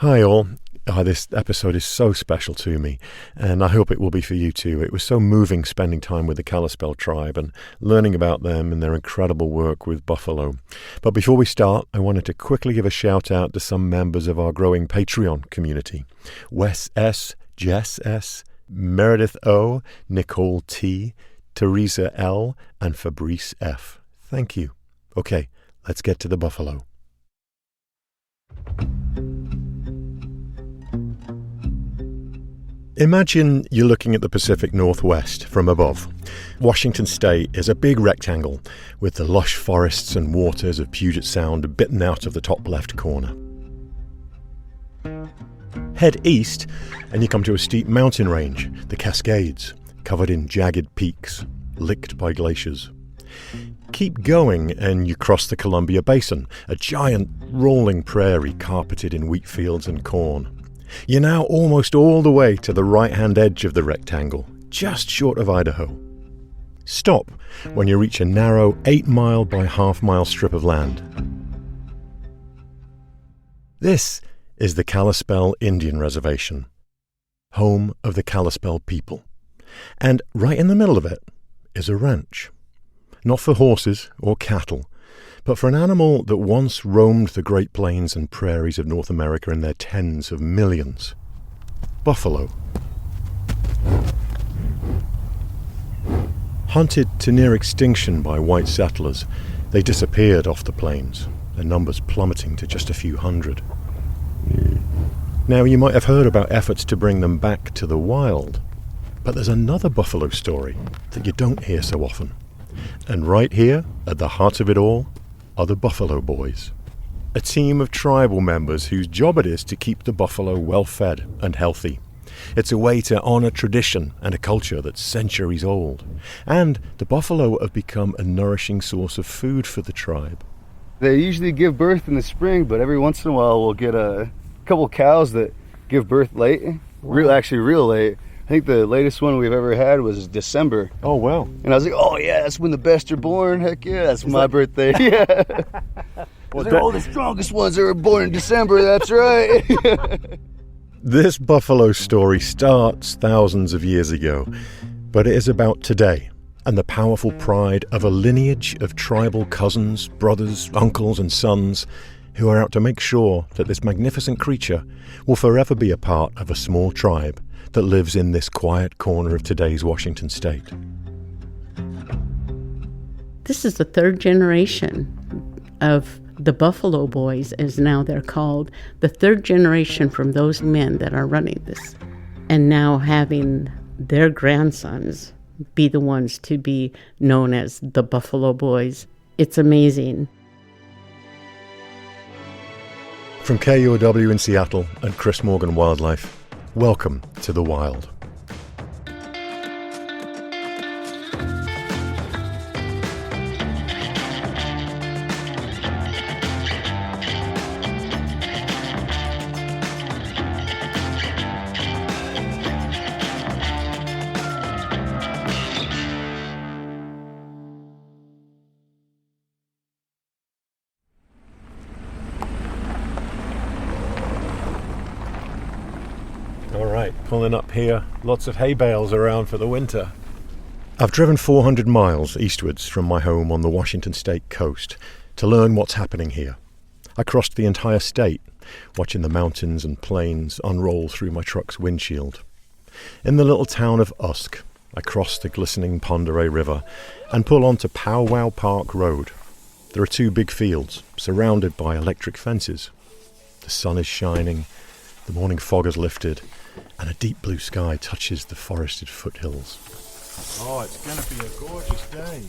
Hi all. This episode is so special to me, and I hope it will be for you too. It was so moving spending time with the Kalispel tribe and learning about them and their incredible work with buffalo. But before we start, I wanted to quickly give a shout out to some members of our growing Patreon community. Wes S., Jess S., Meredith O., Nicole T., Teresa L., and Fabrice F. Thank you. Okay, let's get to the buffalo. Imagine you're looking at the Pacific Northwest from above. Washington State is a big rectangle with the lush forests and waters of Puget Sound bitten out of the top left corner. Head east and you come to a steep mountain range, the Cascades, covered in jagged peaks, licked by glaciers. Keep going and you cross the Columbia Basin, a giant rolling prairie carpeted in wheat fields and corn. You're now almost all the way to the right-hand edge of the rectangle, just short of Idaho. Stop when you reach a narrow 8-mile by half-mile strip of land. This is the Kalispel Indian Reservation, home of the Kalispel people. And right in the middle of it is a ranch. Not for horses or cattle, but for an animal that once roamed the Great Plains and prairies of North America in their tens of millions. Buffalo. Hunted to near extinction by white settlers, they disappeared off the plains, their numbers plummeting to just a few hundred. Now, you might have heard about efforts to bring them back to the wild, but there's another buffalo story that you don't hear so often. And right here, at the heart of it all, are the Buffalo Boys, a team of tribal members whose job it is to keep the buffalo well-fed and healthy. It's a way to honor tradition and a culture that's centuries old. And the buffalo have become a nourishing source of food for the tribe. They usually give birth in the spring, but every once in a while we'll get a couple cows that give birth late, real late. I think the latest one we've ever had was December. Oh, wow. And I was like, oh, yeah, that's when the best are born. Heck yeah, that's my birthday. Yeah. The strongest ones are born in December, that's right. This buffalo story starts thousands of years ago, but it is about today and the powerful pride of a lineage of tribal cousins, brothers, uncles, and sons who are out to make sure that this magnificent creature will forever be a part of a small tribe that lives in this quiet corner of today's Washington state. This is the third generation of the Buffalo Boys, as now they're called, the third generation from those men that are running this. And now having their grandsons be the ones to be known as the Buffalo Boys. It's amazing. From KUOW in Seattle and Chris Morgan Wildlife, welcome to the wild. All right, pulling up here, lots of hay bales around for the winter. I've driven 400 miles eastwards from my home on the Washington state coast to learn what's happening here. I crossed the entire state, watching the mountains and plains unroll through my truck's windshield. In the little town of Usk, I cross the glistening Pend Oreille River and pull onto KUOW Park Road. There are two big fields, surrounded by electric fences. The sun is shining, the morning fog has lifted, and a deep blue sky touches the forested foothills. Oh, it's going to be a gorgeous day.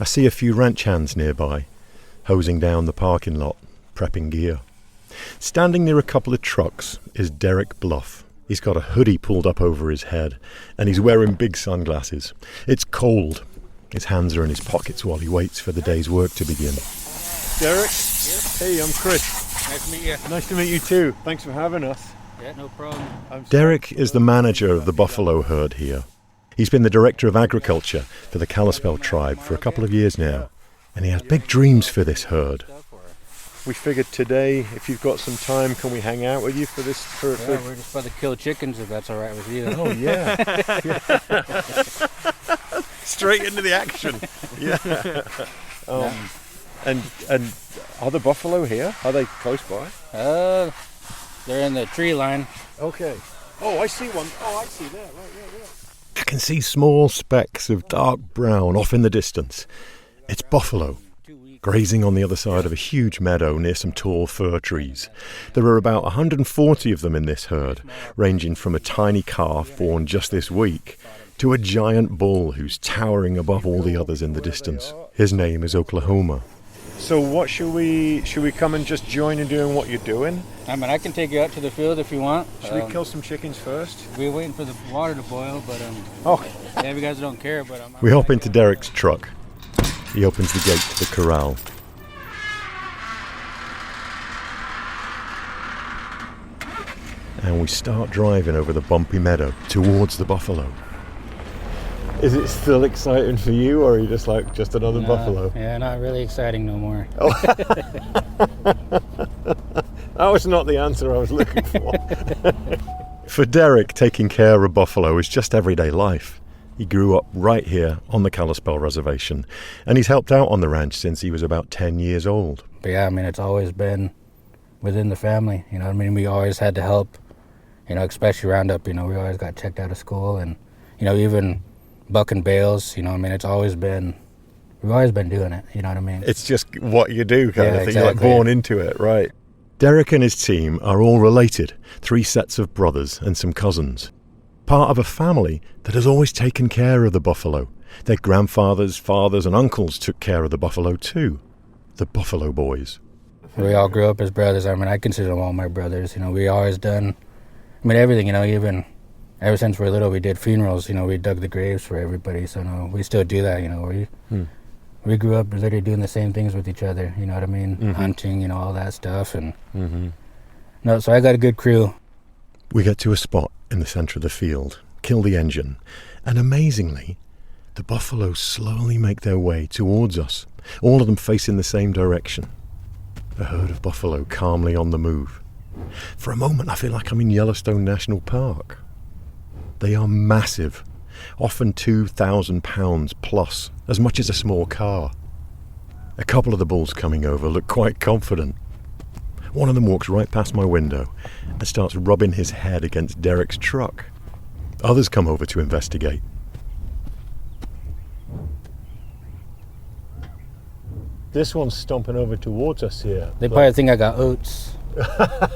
I see a few ranch hands nearby, hosing down the parking lot, prepping gear. Standing near a couple of trucks is Derek Bluff. He's got a hoodie pulled up over his head, and he's wearing big sunglasses. It's cold. His hands are in his pockets while he waits for the day's work to begin. Derek? Yes. Hey, I'm Chris. Nice to meet you. Nice to meet you too. Thanks for having us. Yeah, no problem. Derek is the manager of the buffalo herd here. He's been the director of agriculture for the Kalispel tribe for a couple of years now, and he has big dreams for this herd. we figured today, if you've got some time, can we hang out with you for this? Yeah, we're just about to kill chickens, if that's all right with you. Oh, yeah. Straight into the action. Yeah. And are the buffalo here? Are they close by? They're in the tree line. Okay. Oh, I see one. Oh, I see that. Right, yeah. I can see small specks of dark brown off in the distance. It's buffalo, grazing on the other side of a huge meadow near some tall fir trees. There are about 140 of them in this herd, ranging from a tiny calf born just this week to a giant bull who's towering above all the others in the distance. His name is Oklahoma. So what should we come and just join in doing what you're doing? I mean, I can take you out to the field if you want. Should we kill some chickens first? We're waiting for the water to boil, but yeah, if you guys don't care, but we hop into Derek's truck. He opens the gate to the corral. And we start driving over the bumpy meadow towards the buffalo. Is it still exciting for you, or are you just like, just another buffalo? Yeah, not really exciting no more. Oh. That was not the answer I was looking for. For Derek, taking care of buffalo is just everyday life. He grew up right here on the Kalispel Reservation, and he's helped out on the ranch since he was about 10 years old. But yeah, I mean, it's always been within the family, you know what I mean? We always had to help, you know, especially Roundup, you know, we always got checked out of school, and, you know, even bucking bales, you know what I mean? We've always been doing it, you know what I mean? It's just what you do kind of thing. Exactly. You're like born into it, right? Derek and his team are all related, 3 sets of brothers and some cousins. Part of a family that has always taken care of the buffalo. Their grandfathers, fathers and uncles took care of the buffalo too. The Buffalo Boys. We all grew up as brothers. I mean, I consider them all my brothers. You know, we always done, I mean, everything, you know, even ever since we were little, we did funerals, you know, we dug the graves for everybody. So, no, we still do that, you know, we grew up literally doing the same things with each other, you know what I mean? Mm-hmm. Hunting, you know, all that stuff. And no, so I got a good crew. We get to a spot in the center of the field, kill the engine, and amazingly, the buffalo slowly make their way towards us, all of them facing the same direction. A herd of buffalo calmly on the move. For a moment, I feel like I'm in Yellowstone National Park. They are massive, often 2,000 pounds plus, as much as a small car. A couple of the bulls coming over look quite confident. One of them walks right past my window and starts rubbing his head against Derek's truck. Others come over to investigate. This one's stomping over towards us here. They probably think I got oats.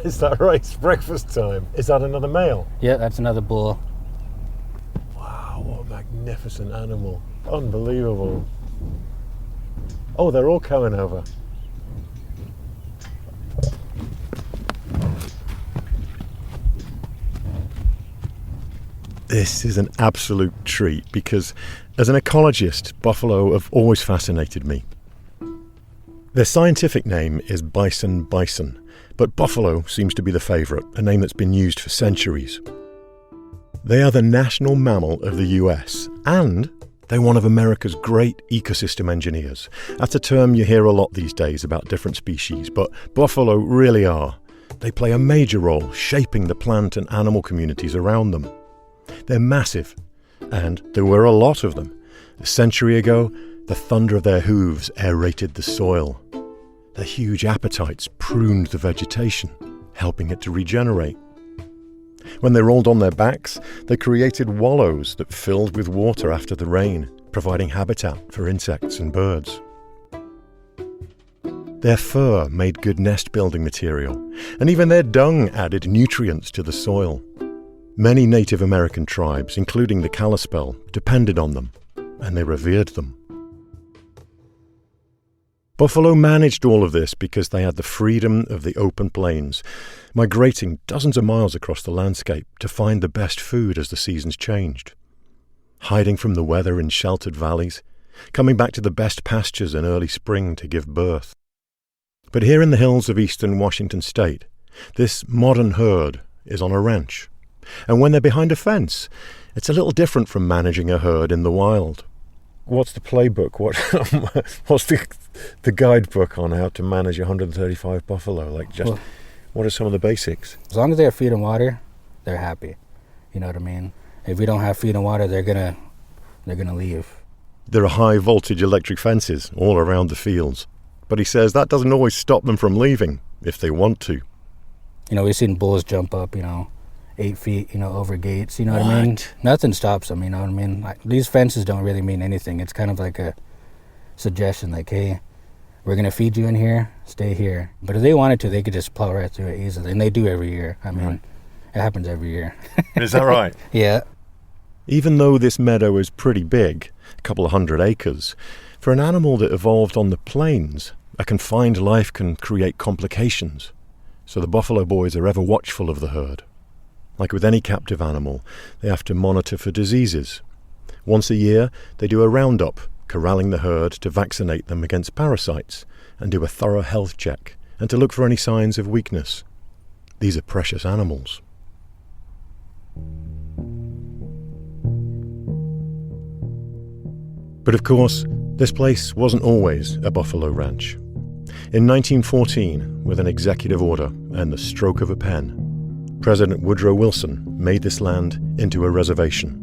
Is that right? It's breakfast time. Is that another male? Yeah, that's another bull. Wow, what a magnificent animal. Unbelievable. Oh, they're all coming over. This is an absolute treat because, as an ecologist, buffalo have always fascinated me. Their scientific name is bison, but buffalo seems to be the favourite, a name that's been used for centuries. They are the national mammal of the US, and they're one of America's great ecosystem engineers. That's a term you hear a lot these days about different species, but buffalo really are. They play a major role shaping the plant and animal communities around them. They're massive, and there were a lot of them. A century ago, the thunder of their hooves aerated the soil. Their huge appetites pruned the vegetation, helping it to regenerate. When they rolled on their backs, they created wallows that filled with water after the rain, providing habitat for insects and birds. Their fur made good nest-building material, and even their dung added nutrients to the soil. Many Native American tribes, including the Kalispel, depended on them, and they revered them. Buffalo managed all of this because they had the freedom of the open plains, migrating dozens of miles across the landscape to find the best food as the seasons changed. Hiding from the weather in sheltered valleys, coming back to the best pastures in early spring to give birth. But here in the hills of eastern Washington state, this modern herd is on a ranch. And when they're behind a fence, it's a little different from managing a herd in the wild. What's the playbook? What's the guidebook on how to manage 135 buffalo? What are some of the basics? As long as they have feed and water, they're happy. You know what I mean? If we don't have feed and water, they're gonna leave. There are high voltage electric fences all around the fields, but he says that doesn't always stop them from leaving if they want to. You know, we've seen bulls jump up, 8 feet, over gates, you know what I mean? Nothing stops them, you know what I mean? These fences don't really mean anything. It's kind of like a suggestion, like, hey, we're going to feed you in here, stay here. But if they wanted to, they could just plow right through it easily, and they do every year. I mean, It happens every year. Is that right? Yeah. Even though this meadow is pretty big, a couple of 100 acres, for an animal that evolved on the plains, a confined life can create complications. So the buffalo boys are ever watchful of the herd. Like with any captive animal, they have to monitor for diseases. Once a year, they do a roundup, corralling the herd to vaccinate them against parasites and do a thorough health check and to look for any signs of weakness. These are precious animals. But of course, this place wasn't always a buffalo ranch. In 1914, with an executive order and the stroke of a pen, President Woodrow Wilson made this land into a reservation.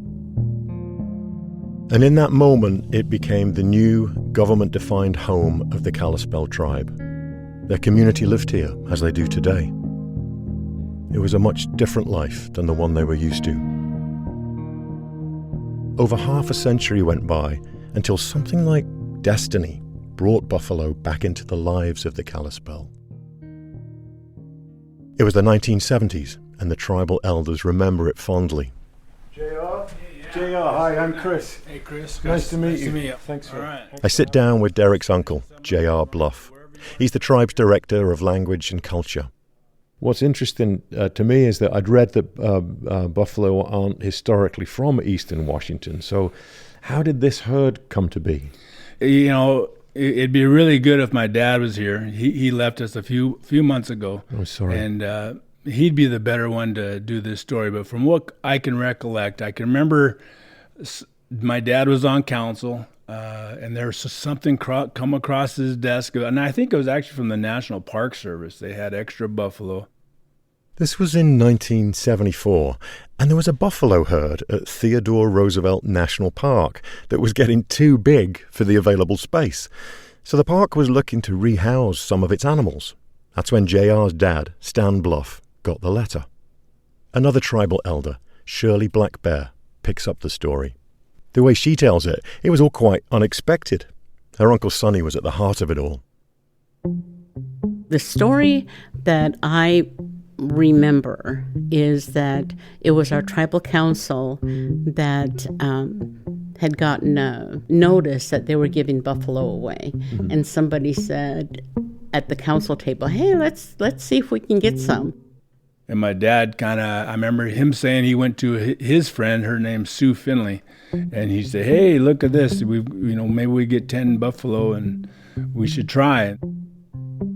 And in that moment, it became the new government-defined home of the Kalispel tribe. Their community lived here, as they do today. It was a much different life than the one they were used to. Over half a century went by until something like destiny brought buffalo back into the lives of the Kalispel. It was the 1970s, and the tribal elders remember it fondly. JR? JR, hi, I'm Chris. Hey, Chris. Nice to meet you. meet you. Thanks for I sit down with Derek's uncle, J.R. Bluff. He's the tribe's director of language and culture. What's interesting to me is that I'd read that buffalo aren't historically from eastern Washington. So how did this herd come to be? It'd be really good if my dad was here. He left us a few months ago. Oh, sorry. And he'd be the better one to do this story. But from what I can recollect, I can remember my dad was on council, and there was something come across his desk. And I think it was actually from the National Park Service. They had extra buffalo. This was in 1974, and there was a buffalo herd at Theodore Roosevelt National Park that was getting too big for the available space. So the park was looking to rehouse some of its animals. That's when JR's dad, Stan Bluff, got the letter. Another tribal elder, Shirley Black Bear, picks up the story. The way she tells it, it was all quite unexpected. Her Uncle Sonny was at the heart of it all. The story that I remember is that it was our tribal council that had gotten a notice that they were giving buffalo away. Mm-hmm. And somebody said at the council table, hey, let's see if we can get some. And my dad I remember him saying he went to his friend, her name's Sue Finley, and he said, hey, look at this. Maybe we get 10 buffalo and we should try it.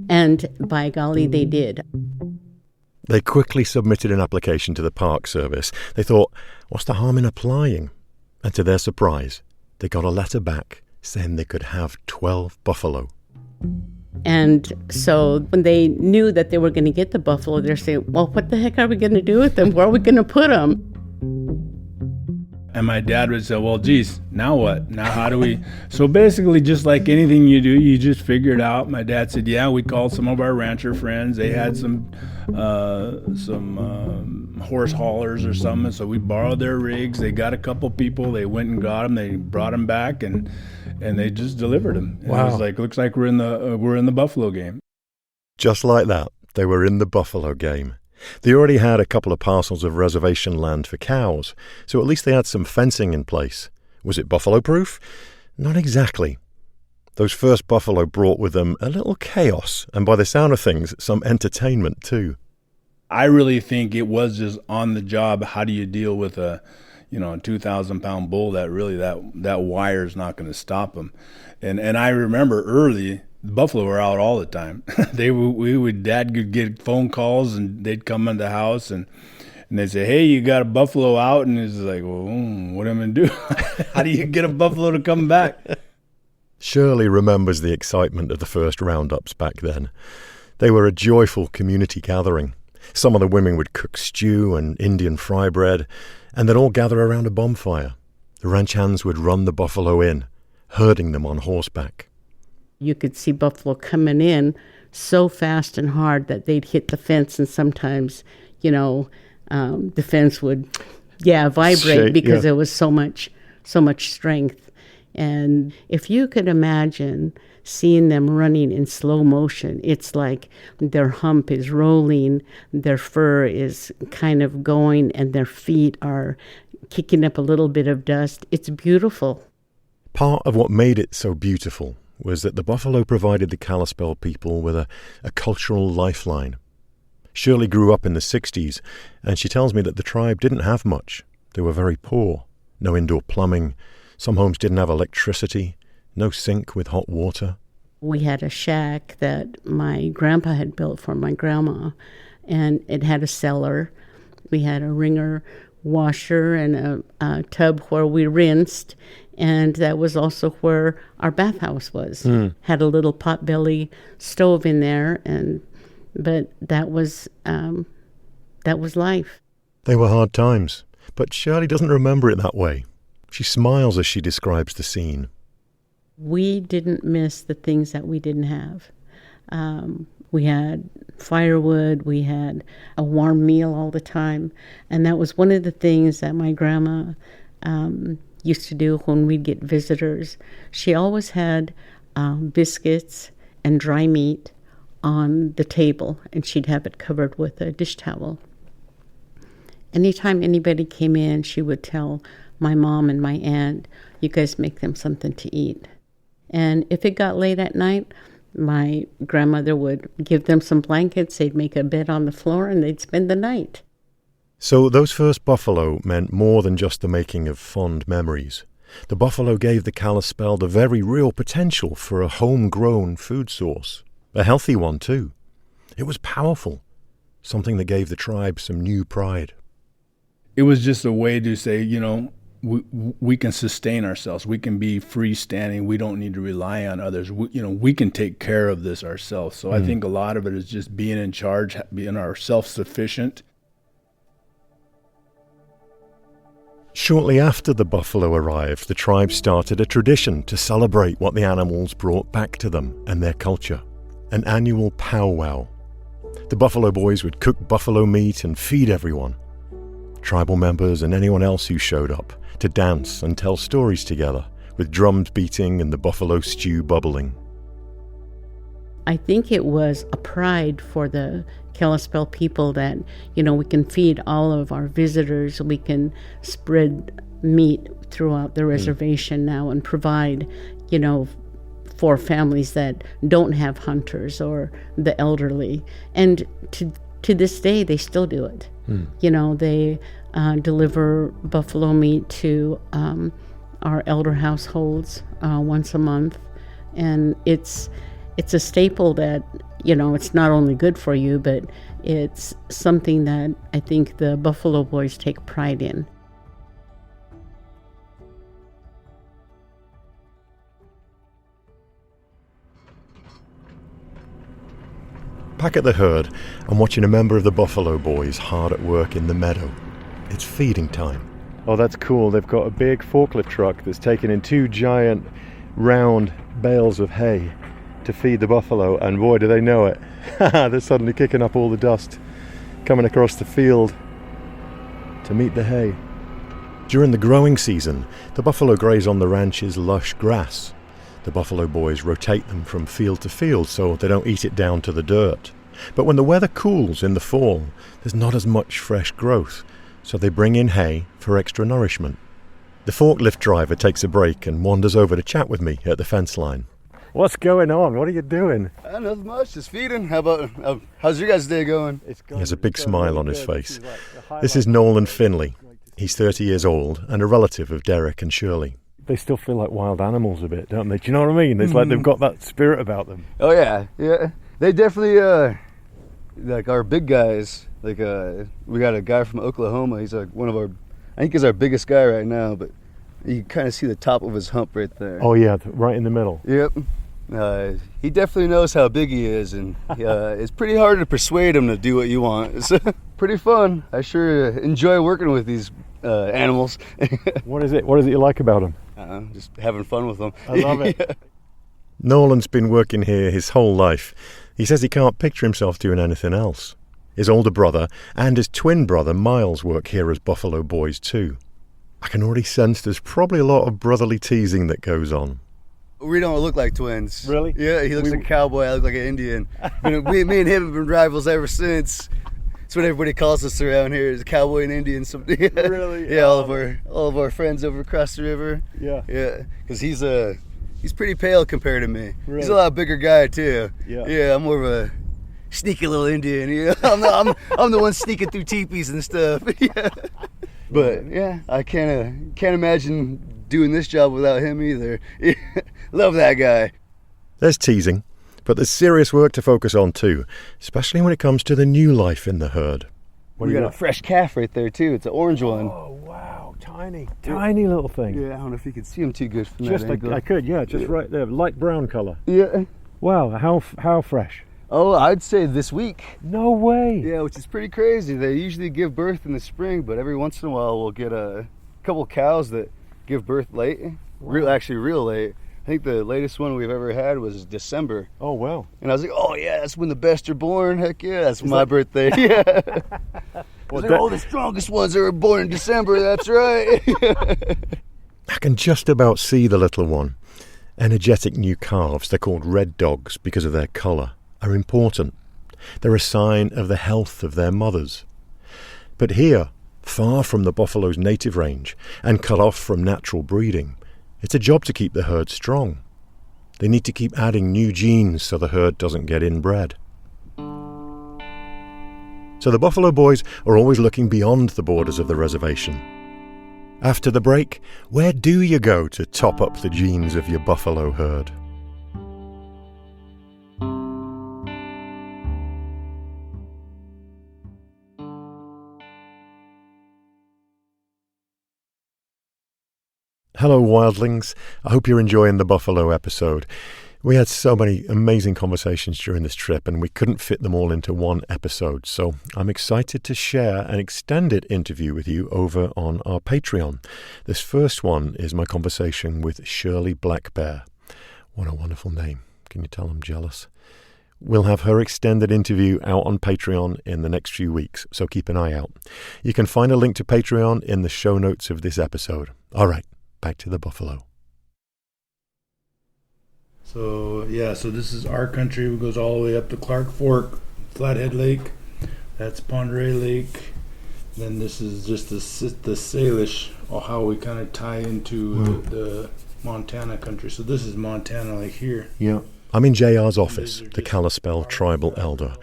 And by golly, they did. They quickly submitted an application to the Park Service. They thought, what's the harm in applying? And to their surprise, they got a letter back saying they could have 12 buffalo. And so when they knew that they were going to get the buffalo, they're saying, well, what the heck are we going to do with them? Where are we going to put them? And my dad would say, well, geez, now what? Now how do we? So basically, just like anything you do, you just figure it out. My dad said, yeah, we called some of our rancher friends. They had some horse haulers or something. So we borrowed their rigs. They got a couple people. They went and got them. They brought them back, and they just delivered them. And wow. It was like, looks like we're in the buffalo game. Just like that, they were in the buffalo game. They already had a couple of parcels of reservation land for cows, so at least they had some fencing in place. Was it buffalo-proof? Not exactly. Those first buffalo brought with them a little chaos, and by the sound of things, some entertainment too. I really think it was just on the job. How do you deal with a 2,000-pound bull that wire's not going to stop them? And I remember early, the buffalo were out all the time. Dad could get phone calls, and they'd come in the house, and And they say, hey, you got a buffalo out? And it's like, well, what am I going to do? How do you get a buffalo to come back? Shirley remembers the excitement of the first roundups back then. They were a joyful community gathering. Some of the women would cook stew and Indian fry bread, and they'd all gather around a bonfire. The ranch hands would run the buffalo in, herding them on horseback. You could see buffalo coming in so fast and hard that they'd hit the fence, and sometimes, the fence would, vibrate Shake, because there was so much strength. And if you could imagine seeing them running in slow motion, it's like their hump is rolling, their fur is kind of going, and their feet are kicking up a little bit of dust. It's beautiful. Part of what made it so beautiful was that the buffalo provided the Kalispel people with a cultural lifeline. Shirley grew up in the 60s, and she tells me that the tribe didn't have much. They were very poor. No indoor plumbing. Some homes didn't have electricity. No sink with hot water. We had a shack that my grandpa had built for my grandma, and it had a cellar. We had a wringer washer and a tub where we rinsed, and that was also where our bathhouse was. Had a little potbelly stove in there, but that was life. They were hard times, but Shirley doesn't remember it that way. She smiles as she describes the scene. We didn't miss the things that we didn't have. We had firewood, we had a warm meal all the time, and that was one of the things that my grandma used to do when we'd get visitors. She always had biscuits and dry meat on the table, and she'd have it covered with a dish towel. Anytime anybody came in, she would tell my mom and my aunt, you guys make them something to eat. And if it got late at night, my grandmother would give them some blankets, they'd make a bed on the floor, and they'd spend the night. So those first buffalo meant more than just the making of fond memories. The buffalo gave the Kalispel the very real potential for a homegrown food source. A healthy one, too. It was powerful, something that gave the tribe some new pride. It was just a way to say, we can sustain ourselves. We can be freestanding. We don't need to rely on others. We can take care of this ourselves. So I think a lot of it is just being in charge, being our self-sufficient. Shortly after the buffalo arrived, the tribe started a tradition to celebrate what the animals brought back to them and their culture. An annual powwow. The Buffalo Boys would cook buffalo meat and feed everyone. Tribal members and anyone else who showed up to dance and tell stories together, with drums beating and the buffalo stew bubbling. I think it was a pride for the Kalispel people that, we can feed all of our visitors, we can spread meat throughout the reservation now and provide, for families that don't have hunters or the elderly. And to this day, they still do it. They deliver buffalo meat to our elder households once a month. And it's a staple that, it's not only good for you, but it's something that I think the Buffalo Boys take pride in. Back at the herd, I'm watching a member of the Buffalo Boys hard at work in the meadow. It's feeding time. Oh, that's cool. They've got a big forklift truck that's taken in 2 giant round bales of hay to feed the buffalo, and boy, do they know it. They're suddenly kicking up all the dust, coming across the field to meet the hay. During the growing season, the buffalo graze on the ranch's lush grass. The Buffalo Boys rotate them from field to field so they don't eat it down to the dirt. But when the weather cools in the fall, there's not as much fresh growth, so they bring in hay for extra nourishment. The forklift driver takes a break and wanders over to chat with me at the fence line. What's going on? What are you doing? Nothing much, just feeding. How's your guys' day going? He has a big smile on his face. This is Nolan Finley. He's 30 years old and a relative of Derek and Shirley. They still feel like wild animals a bit, don't they? Do you know what I mean? It's like they've got that spirit about them. Oh yeah. They definitely, like our big guys, Like we got a guy from Oklahoma. He's like I think he's our biggest guy right now, but you can kind of see the top of his hump right there. Oh yeah, right in the middle. Yep. He definitely knows how big he is, and it's pretty hard to persuade him to do what you want. It's pretty fun. I sure enjoy working with these animals. What is it you like about them? Just having fun with them. I love it. Yeah. Nolan's been working here his whole life. He says he can't picture himself doing anything else. His older brother and his twin brother Miles work here as buffalo boys too. I can already sense there's probably a lot of brotherly teasing that goes on. We don't look like twins. Really? Yeah, he looks like a cowboy, I look like an Indian. Me and him have been rivals ever since. That's what everybody calls us around here, is cowboy and Indian. Really? Yeah, all of our friends over across the river. Yeah. Yeah, because he's pretty pale compared to me. Really? He's a lot bigger guy too. Yeah. Yeah, I'm more of a sneaky little Indian. You know? I'm the one sneaking through teepees and stuff. Yeah. But yeah, I can't imagine doing this job without him either. Love that guy. There's teasing, but there's serious work to focus on too, especially when it comes to the new life in the herd. We got a fresh calf right there too. It's an orange one. Oh wow, tiny little thing. Yeah, I don't know if you can see him too good from Just that angle. I could, yeah, just right there, light brown colour. Yeah. Wow, how fresh? Oh, I'd say this week. No way. Yeah, which is pretty crazy. They usually give birth in the spring, but every once in a while we'll get a couple cows that give birth late. Wow. Actually real late. I think the latest one we've ever had was December. Oh wow. And I was like, oh yeah, that's when the best are born. Heck yeah, that's my birthday. Yeah. Well, they're all the strongest ones that were born in December, that's right. I can just about see the little one. Energetic new calves, they're called red dogs because of their colour, are important. They're a sign of the health of their mothers. But here, far from the buffalo's native range and cut off from natural breeding, it's a job to keep the herd strong. They need to keep adding new genes so the herd doesn't get inbred. So the Buffalo Boys are always looking beyond the borders of the reservation. After the break, where do you go to top up the genes of your buffalo herd? Hello, wildlings. I hope you're enjoying the buffalo episode. We had so many amazing conversations during this trip, and we couldn't fit them all into one episode. So I'm excited to share an extended interview with you over on our Patreon. This first one is my conversation with Shirley Blackbear. What a wonderful name. Can you tell I'm jealous? We'll have her extended interview out on Patreon in the next few weeks, so keep an eye out. You can find a link to Patreon in the show notes of this episode. All right, back to the buffalo. So this is our country. It goes all the way up to Clark Fork, Flathead Lake. That's Ponderay Lake. Then this is just the Salish, or how we kind of tie into the Montana country. So this is Montana, like here. Yeah. I'm in JR's office, the Kalispel Tribal Elder,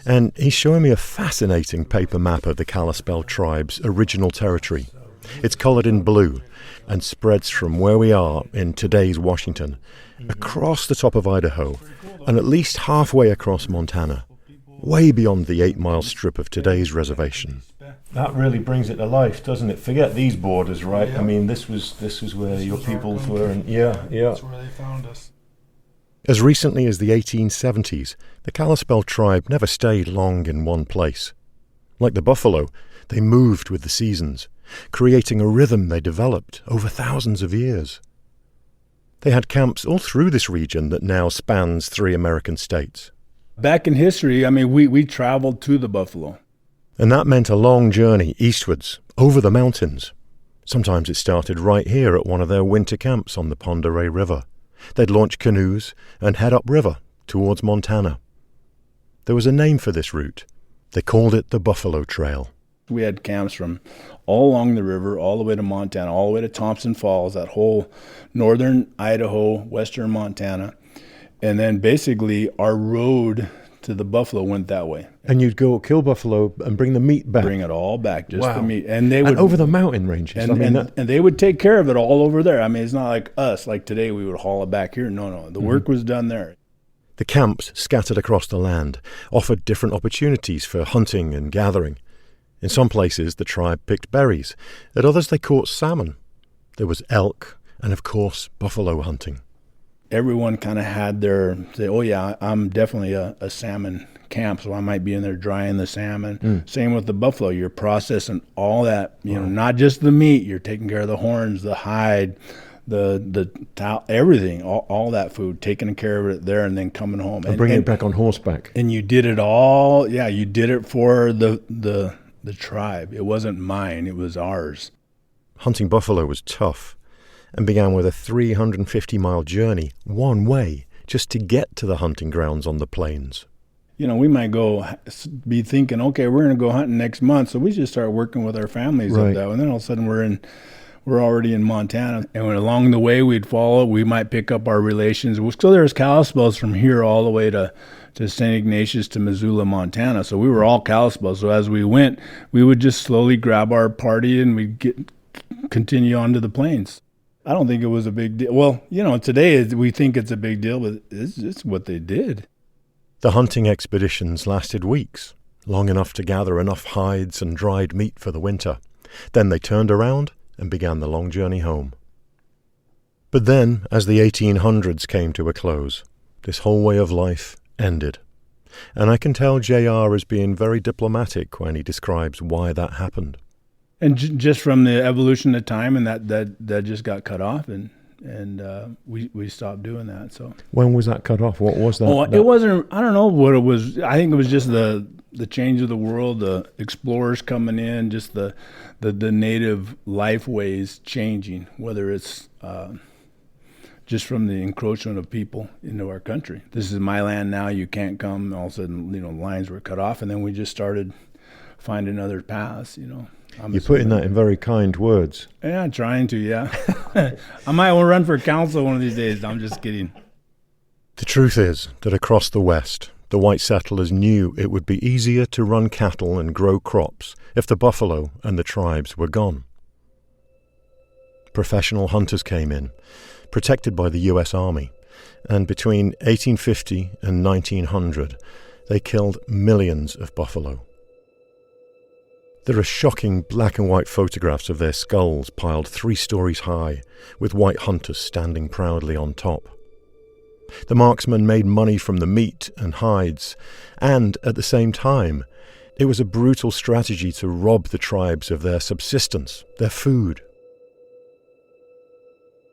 and he's showing me a fascinating paper map of the Kalispel tribe's original territory. It's coloured in blue and spreads from where we are in today's Washington, across the top of Idaho, and at least halfway across Montana, way beyond the 8-mile strip of today's reservation. That really brings it to life, doesn't it? Forget these borders, right? Yeah. I mean, this was where your peoples were, and yeah. That's where they found us. As recently as the 1870s, the Kalispel tribe never stayed long in one place. Like the buffalo, they moved with the seasons, creating a rhythm they developed over thousands of years. They had camps all through this region that now spans 3 American states. Back in history, I mean, we traveled to the buffalo. And that meant a long journey eastwards, over the mountains. Sometimes it started right here at one of their winter camps on the Ponderay River. They'd launch canoes and head upriver towards Montana. There was a name for this route. They called it the Buffalo Trail. We had camps from all along the river, all the way to Montana, all the way to Thompson Falls, that whole northern Idaho, western Montana. And then basically our road to the buffalo went that way. And you'd go kill buffalo and bring the meat back. Bring it all back, just Wow. the meat. And they would, and over the mountain ranges. and they would take care of it all over there. I mean, it's not like us, like today we would haul it back here. No, the work was done there. The camps scattered across the land offered different opportunities for hunting and gathering. In some places, the tribe picked berries. At others, they caught salmon. There was elk and, of course, buffalo hunting. Everyone kind of had say, oh yeah, I'm definitely a salmon camp, so I might be in there drying the salmon. Same with the buffalo. You're processing all that, not just the meat. You're taking care of the horns, the hide, the towel, everything, all that food, taking care of it there and then coming home. And bringing it back on horseback. And you did it all, you did it for the tribe. It wasn't mine, it was ours. Hunting buffalo was tough and began with a 350-mile journey, one way, just to get to the hunting grounds on the plains. We might be thinking, okay, we're going to go hunting next month, so we just start working with our families up that. And then all of a sudden we're already in Montana. And along the way we might pick up our relations. So there's Kalispels from here all the way to St. Ignatius to Missoula, Montana. So we were all Kalispels. So as we went, we would just slowly grab our party and we'd continue on to the plains. I don't think it was a big deal. Well, today we think it's a big deal, but it's what they did. The hunting expeditions lasted weeks, long enough to gather enough hides and dried meat for the winter. Then they turned around and began the long journey home. But then, as the 1800s came to a close, this whole way of life ended. And I can tell J.R. is being very diplomatic when he describes why that happened. And just from the evolution of time, and that just got cut off, and we stopped doing that. So when was that cut off? What was that? Oh, it wasn't. I don't know what it was. I think it was just the change of the world, the explorers coming in, just the native life ways changing. Whether it's just from the encroachment of people into our country. This is my land now. You can't come. All of a sudden, lines were cut off, and then we just started finding other paths. You're putting that in very kind words. Yeah, I'm trying to, yeah. I might want to run for council one of these days. I'm just kidding. The truth is that across the West, the white settlers knew it would be easier to run cattle and grow crops if the buffalo and the tribes were gone. Professional hunters came in, protected by the U.S. Army, and between 1850 and 1900, they killed millions of buffalo. There are shocking black and white photographs of their skulls piled 3 stories high, with white hunters standing proudly on top. The marksmen made money from the meat and hides, and at the same time, it was a brutal strategy to rob the tribes of their subsistence, their food.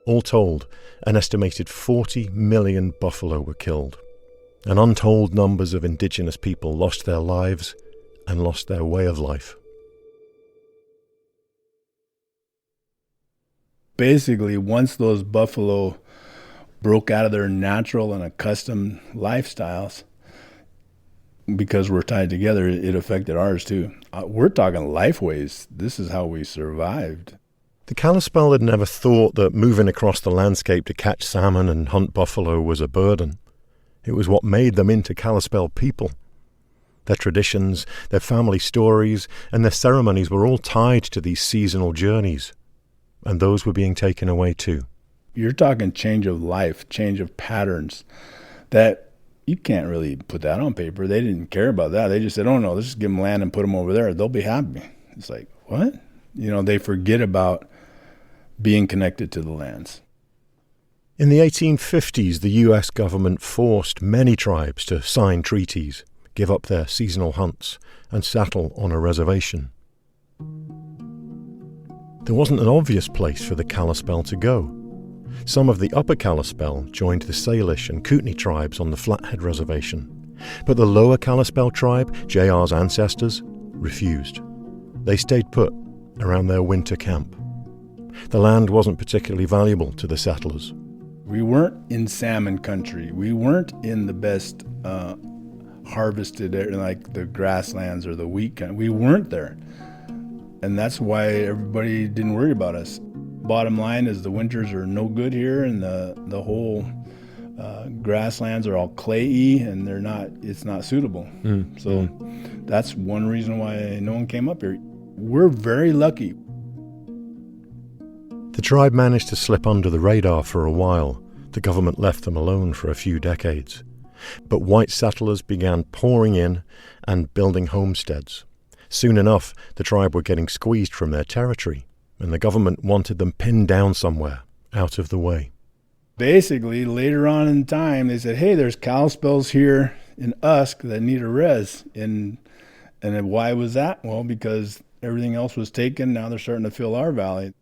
All told, an estimated 40 million buffalo were killed, and untold numbers of indigenous people lost their lives and lost their way of life. Basically, once those buffalo broke out of their natural and accustomed lifestyles, because we're tied together, it affected ours too. We're talking lifeways. This is how we survived. The Kalispel had never thought that moving across the landscape to catch salmon and hunt buffalo was a burden. It was what made them into Kalispel people. Their traditions, their family stories, and their ceremonies were all tied to these seasonal journeys. And those were being taken away too. You're talking change of life, change of patterns, that you can't really put that on paper. They didn't care about that. They just said, oh no, let's just give them land and put them over there. They'll be happy. It's like, what? They forget about being connected to the lands. In the 1850s, the U.S. government forced many tribes to sign treaties, give up their seasonal hunts, and settle on a reservation. There wasn't an obvious place for the Kalispel to go. Some of the upper Kalispel joined the Salish and Kootenai tribes on the Flathead Reservation, but the lower Kalispel tribe, J.R.'s ancestors, refused. They stayed put around their winter camp. The land wasn't particularly valuable to the settlers. We weren't in salmon country. We weren't in the best harvested, like the grasslands or the wheat country. We weren't there. And that's why everybody didn't worry about us. Bottom line is the winters are no good here, and the whole grasslands are all clayey, and it's not suitable. So that's one reason why no one came up here. We're very lucky. The tribe managed to slip under the radar for a while. The government left them alone for a few decades. but white settlers began pouring in and building homesteads. Soon enough, the tribe were getting squeezed from their territory, and the government wanted them pinned down somewhere, out of the way. Basically, later on in time, they said, hey, there's Kalispels here in Usk that need a res. And then why was that? Well, because everything else was taken. Now they're starting to fill our valley.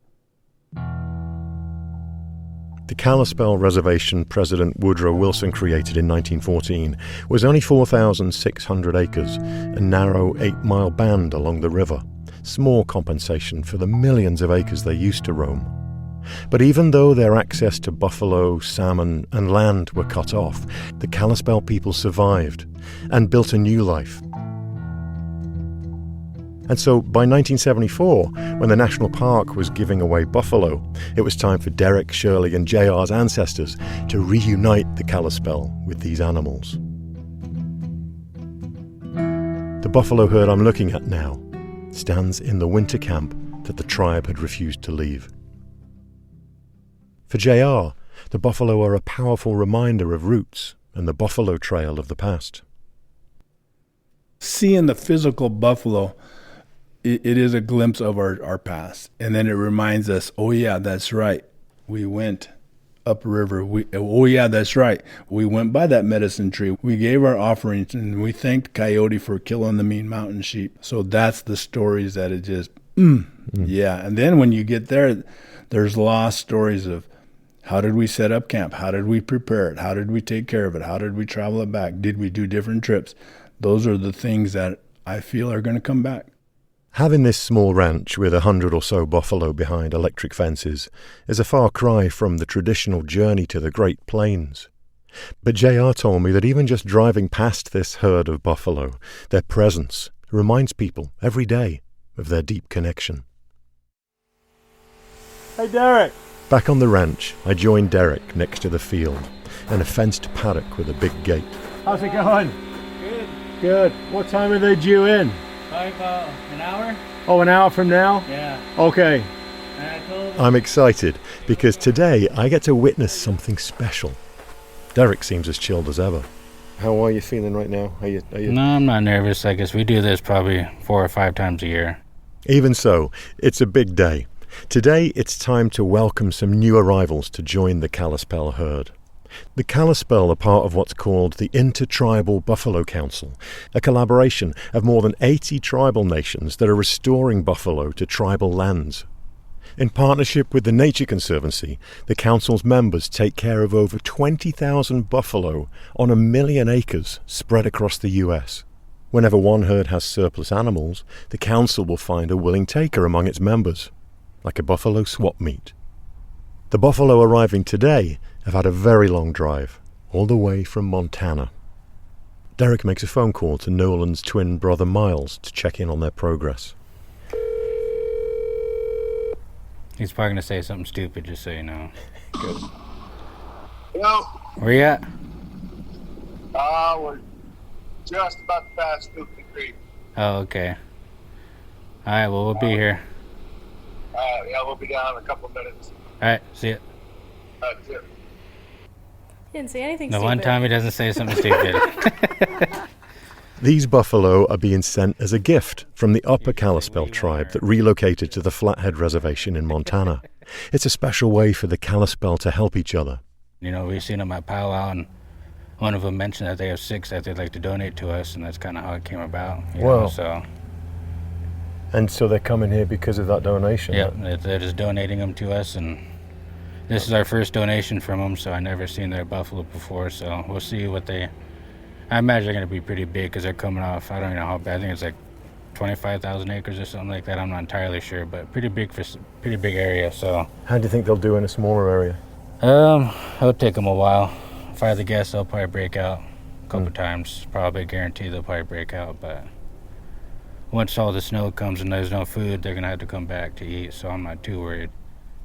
The Kalispel Reservation President Woodrow Wilson created in 1914 was only 4,600 acres, a narrow 8-mile band along the river, small compensation for the millions of acres they used to roam. But even though their access to buffalo, salmon, and land were cut off, the Kalispel people survived and built a new life. And so by 1974, when the national park was giving away buffalo, it was time for Derek, Shirley, and JR's ancestors to reunite the Kalispel with these animals. The buffalo herd I'm looking at now stands in the winter camp that the tribe had refused to leave. For JR, the buffalo are a powerful reminder of roots and the buffalo trail of the past. Seeing the physical buffalo, it is a glimpse of our past. And then it reminds us, oh yeah, that's right. We went upriver. Oh yeah, that's right. We went by that medicine tree. We gave our offerings and we thanked Coyote for killing the mean mountain sheep. So that's the stories that it just, yeah. And then when you get there, there's lost stories of how did we set up camp? How did we prepare it? How did we take care of it? How did we travel it back? Did we do different trips? Those are the things that I feel are going to come back. Having this small ranch with 100 or so buffalo behind electric fences is a far cry from the traditional journey to the Great Plains. But JR told me that even just driving past this herd of buffalo, their presence reminds people every day of their deep connection. Hey, Derek. Back on the ranch, I joined Derek next to the field and a fenced paddock with a big gate. How's it going? Good. Good. What time are they due in? Probably about an hour? Oh, an hour from now? Yeah. Okay. And I told them, I'm excited because today I get to witness something special. Derek seems as chilled as ever. How are you feeling right now? Are you... No, I'm not nervous. I guess we do this probably 4 or 5 times a year. Even so, it's a big day. Today, it's time to welcome some new arrivals to join the Kalispel herd. The Kalispel are part of what's called the Intertribal Buffalo Council, a collaboration of more than 80 tribal nations that are restoring buffalo to tribal lands. In partnership with the Nature Conservancy, the council's members take care of over 20,000 buffalo on 1 million acres spread across the U.S. Whenever one herd has surplus animals, the council will find a willing taker among its members, like a buffalo swap meet. The buffalo arriving today have had a very long drive, all the way from Montana. Derek makes a phone call to Nolan's twin brother Miles to check in on their progress. He's probably going to say something stupid, just so you know. Good. Hello. Where you at? We're just about to pass Stupid Creek. Oh, okay. Alright, well, we'll be here. Yeah, we'll be down in a couple of minutes. Alright, see ya. See ya. He didn't say anything The stupid. one time he doesn't say something stupid. These buffalo are being sent as a gift from the Upper Kalispel tribe that relocated to the Flathead Reservation in Montana. It's a special way for the Kalispel to help each other. You know, we've seen them at powwow, and one of them mentioned that they have 6 that they'd like to donate to us, and that's kind of how it came about. You know, so. And so they're coming here because of that donation? Yep, they're just donating them to us, and this is our first donation from them, so I've never seen their buffalo before, so we'll see what they... I imagine they're going to be pretty big because they're coming off, I don't even know how bad, I think it's like 25,000 acres or something like that. I'm not entirely sure, but pretty big area, so... How do you think they'll do in a smaller area? It'll take them a while. If I had to guess, they'll probably break out a couple times. Probably guarantee they'll probably break out, but once all the snow comes and there's no food, they're going to have to come back to eat, so I'm not too worried.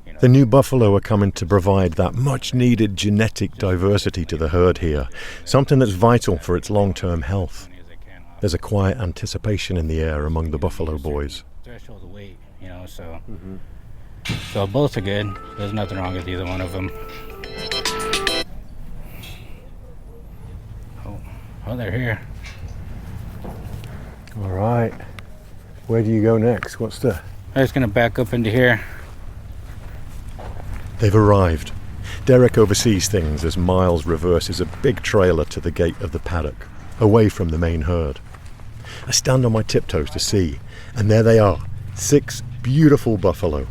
You know. The new buffalo are coming to provide that much-needed genetic diversity to the herd here, something that's vital for its long-term health. There's a quiet anticipation in the air among the buffalo boys. Threshold of weight, you know, so... So both are good. There's nothing wrong with either one of them. Oh, Oh, they're here. All right. Where do you go next? What's the... I'm just gonna back up into here. They've arrived. Derek oversees things as Miles reverses a big trailer to the gate of the paddock, away from the main herd. I stand on my tiptoes to see, and there they are, 6 beautiful buffalo.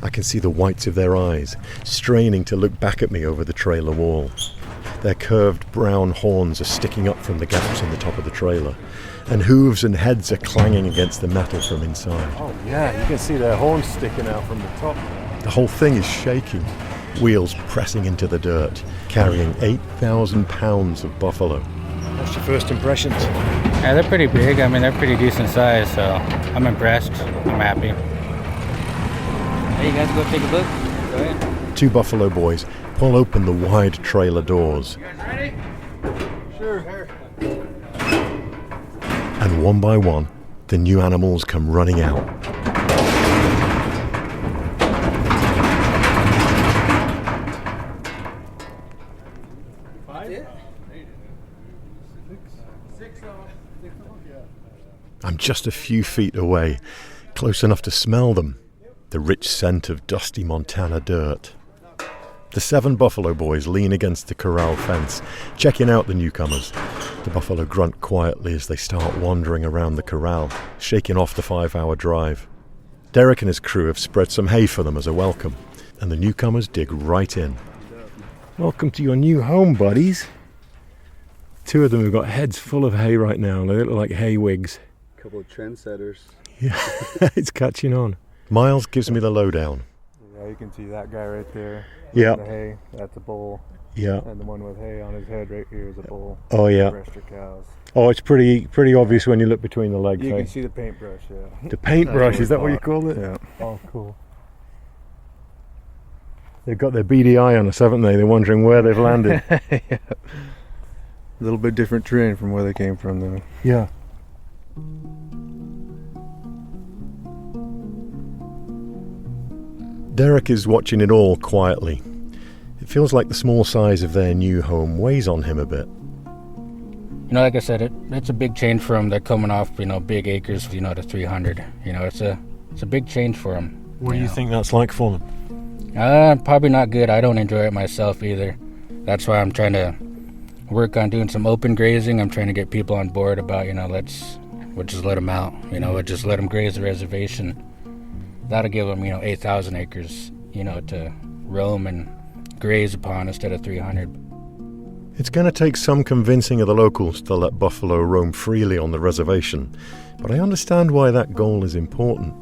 I can see the whites of their eyes, straining to look back at me over the trailer wall. Their curved brown horns are sticking up from the gaps in the top of the trailer, and hooves and heads are clanging against the metal from inside. Oh, yeah, you can see their horns sticking out from the top. The whole thing is shaking, wheels pressing into the dirt, carrying 8,000 pounds of buffalo. What's your first impressions? Yeah, they're pretty big. I mean, they're pretty decent size, so I'm impressed. I'm happy. Hey, you guys go take a look? Go ahead. 2 buffalo boys pull open the wide trailer doors. You guys ready? Sure. And one by one, the new animals come running out. I'm just a few feet away, close enough to smell them, the rich scent of dusty Montana dirt. The 7 buffalo boys lean against the corral fence, checking out the newcomers. The buffalo grunt quietly as they start wandering around the corral, shaking off the 5-hour drive. Derek and his crew have spread some hay for them as a welcome, and the newcomers dig right in. Welcome to your new home, buddies. 2 of them have got heads full of hay right now. They look like hay wigs. Couple of trendsetters. Yeah, it's catching on. Miles gives me the lowdown. Yeah, you can see that guy right there. Yeah. The hay, that's a bull. Yeah. And the one with hay on his head right here is a bull. Oh, yeah. Rest are cows. Oh, it's pretty obvious when you look between the legs. You eh? can see the paintbrush, yeah. The paintbrush, is that what you call it? Yeah. Oh, cool. They've got their beady eye on us, haven't they? They're wondering where they've landed. Yeah. A little bit different terrain from where they came from, though. Yeah. Derek is watching it all quietly. It feels like the small size of their new home weighs on him a bit. You know, like I said, it's a big change for them. They're coming off, big acres, to 300. It's a big change for them. What do you think that's like for them? Probably not good. I don't enjoy it myself either. That's why I'm trying to work on doing some open grazing. I'm trying to get people on board about, we'll just let them out. We'll just let them graze the reservation. That'll give them, 8,000 acres, to roam and graze upon instead of 300. It's going to take some convincing of the locals to let buffalo roam freely on the reservation, but I understand why that goal is important.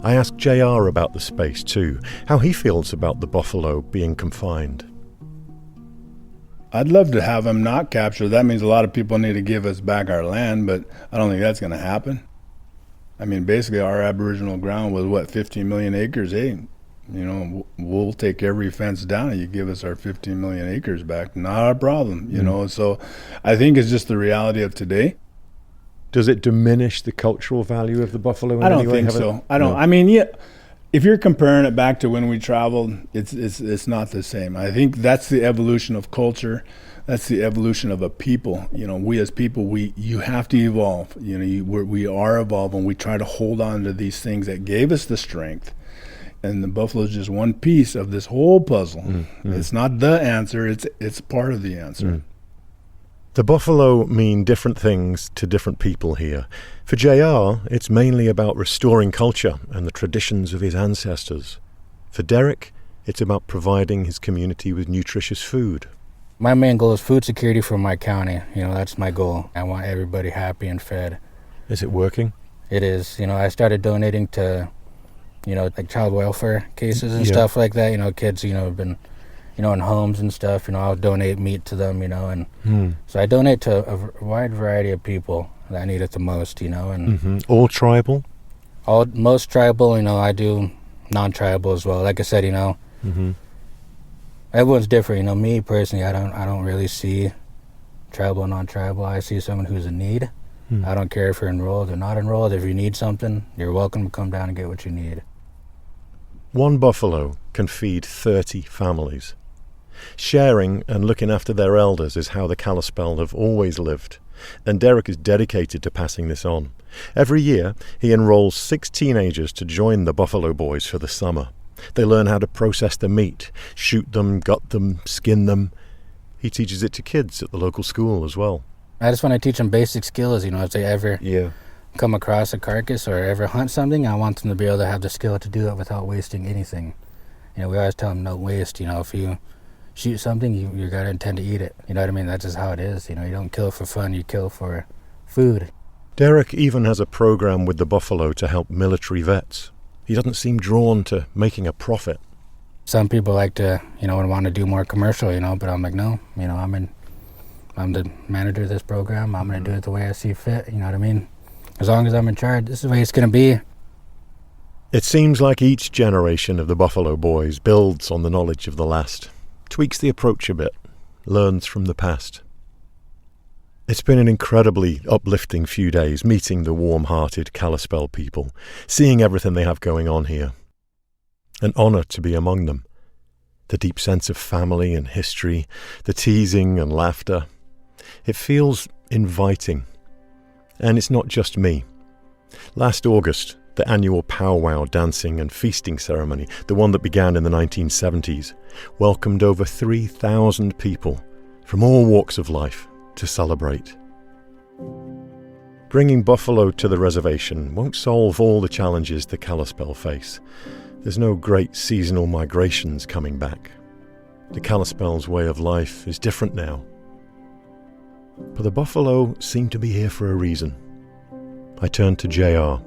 I asked JR about the space too, how he feels about the buffalo being confined. I'd love to have them not captured. That means a lot of people need to give us back our land, but I don't think that's going to happen. I mean, basically our Aboriginal ground was 15 million acres. Hey, we'll take every fence down and you give us our 15 million acres back. Not a problem, So I think it's just the reality of today. Does it diminish the cultural value of the buffalo in I don't any way? think so. I don't. No. I mean, yeah, if you're comparing it back to when we traveled, it's not the same. I think that's the evolution of culture. That's the evolution of a people. We as people, you have to evolve. We are evolving. We try to hold on to these things that gave us the strength. And the buffalo is just one piece of this whole puzzle. Mm-hmm. It's not the answer. It's part of the answer. Mm. The buffalo mean different things to different people here. For JR, it's mainly about restoring culture and the traditions of his ancestors. For Derek, it's about providing his community with nutritious food. My main goal is food security for my county. That's my goal. I want everybody happy and fed. Is it working? It is. I started donating to, like child welfare cases and stuff like that. Kids, have been, in homes and stuff. I'll donate meat to them, and so I donate to a wide variety of people that need it the most, and all tribal? Most tribal, I do non-tribal as well. Like I said, everyone's different. Me personally, I don't really see tribal and non-tribal. I see someone who's in need. I don't care if you're enrolled or not enrolled. If you need something, you're welcome to come down and get what you need. One buffalo can feed 30 families. Sharing and looking after their elders is how the Kalispel have always lived, and Derek is dedicated to passing this on. Every year, he enrolls 6 teenagers to join the Buffalo Boys for the summer. They learn how to process the meat, shoot them, gut them, skin them. He teaches it to kids at the local school as well. I just want to teach them basic skills, if they ever come across a carcass or ever hunt something, I want them to be able to have the skill to do it without wasting anything. We always tell them no waste. If you shoot something, you got to intend to eat it. You know what I mean? That's just how it is. You don't kill for fun, you kill for food. Derek even has a program with the buffalo to help military vets. He doesn't seem drawn to making a profit. Some people like to, want to do more commercial, but I'm like, no, I'm the manager of this program. I'm going to do it the way I see fit, you know what I mean? As long as I'm in charge, this is the way it's going to be. It seems like each generation of the Buffalo Boys builds on the knowledge of the last, tweaks the approach a bit, learns from the past. It's been an incredibly uplifting few days meeting the warm-hearted Kalispel people, seeing everything they have going on here. An honour to be among them. The deep sense of family and history, the teasing and laughter. It feels inviting. And it's not just me. Last August, the annual powwow dancing and feasting ceremony, the one that began in the 1970s, welcomed over 3,000 people from all walks of life to celebrate. Bringing buffalo to the reservation won't solve all the challenges the Kalispel face. There's no great seasonal migrations coming back. The Kalispel's way of life is different now. But the buffalo seem to be here for a reason. I turned to JR.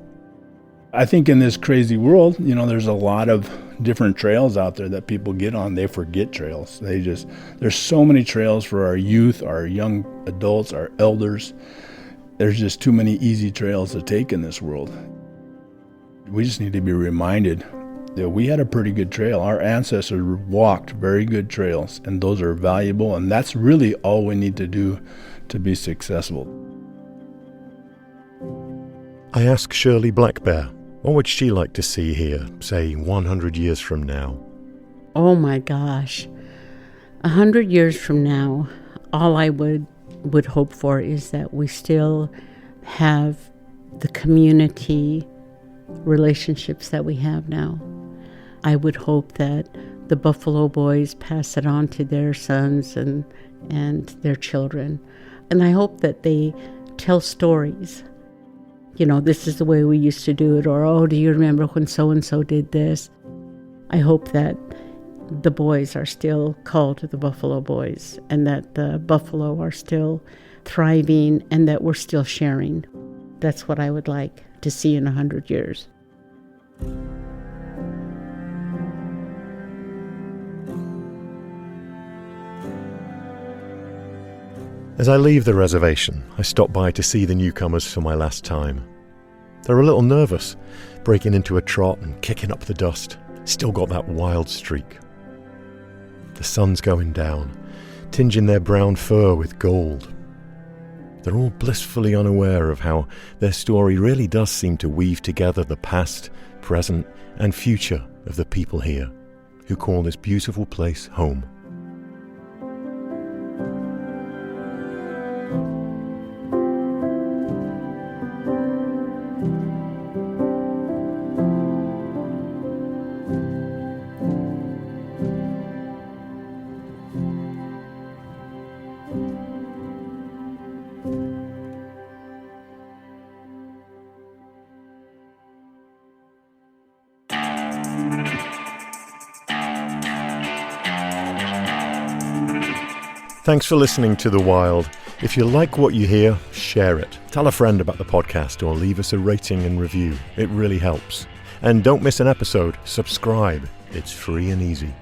I think in this crazy world, there's a lot of different trails out there that people get on. They forget trails. There's so many trails for our youth, our young adults, our elders. There's just too many easy trails to take in this world. We just need to be reminded that we had a pretty good trail. Our ancestors walked very good trails, and those are valuable, and that's really all we need to do to be successful. I asked Shirley Blackbear, what would she like to see here, say 100 years from now? Oh my gosh. 100 years from now, all I would hope for is that we still have the community relationships that we have now. I would hope that the Buffalo Boys pass it on to their sons and their children. And I hope that they tell stories. This is the way we used to do it, or, oh, do you remember when so-and-so did this? I hope that the boys are still called the Buffalo Boys, and that the buffalo are still thriving, and that we're still sharing. That's what I would like to see in 100 years. As I leave the reservation, I stop by to see the newcomers for my last time. They're a little nervous, breaking into a trot and kicking up the dust. Still got that wild streak. The sun's going down, tinging their brown fur with gold. They're all blissfully unaware of how their story really does seem to weave together the past, present, and future of the people here, who call this beautiful place home. Thanks for listening to The Wild. If you like what you hear, share it. Tell a friend about the podcast or leave us a rating and review. It really helps. And don't miss an episode. Subscribe. It's free and easy.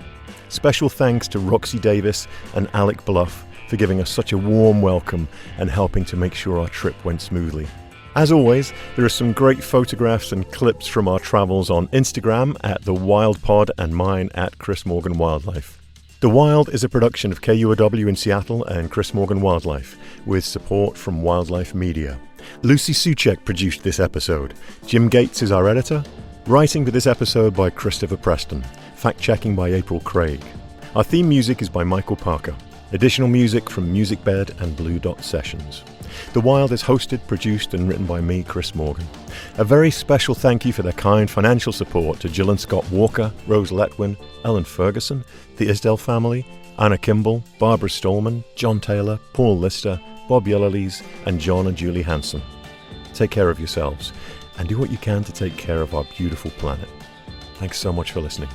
Special thanks to Roxy Davis and Alec Bluff for giving us such a warm welcome and helping to make sure our trip went smoothly. As always, there are some great photographs and clips from our travels on Instagram at The Wild Pod and mine at Chris Morgan Wildlife. The Wild is a production of KUOW in Seattle and Chris Morgan Wildlife, with support from Wildlife Media. Lucy Soucek produced this episode. Jim Gates is our editor. Writing for this episode by Christopher Preston. Fact-checking by Apryle Craig. Our theme music is by Michael Parker. Additional music from Music Bed and Blue Dot Sessions. The Wild is hosted, produced and written by me, Chris Morgan. A very special thank you for their kind financial support to Jill and Scott Walker, Rose Letwin, Ellen Ferguson, the Isdell family, Anna Kimball, Barbara Stallman, John Taylor, Paul Lister, Bob Yellowlees, and John and Julie Hanson. Take care of yourselves and do what you can to take care of our beautiful planet. Thanks so much for listening.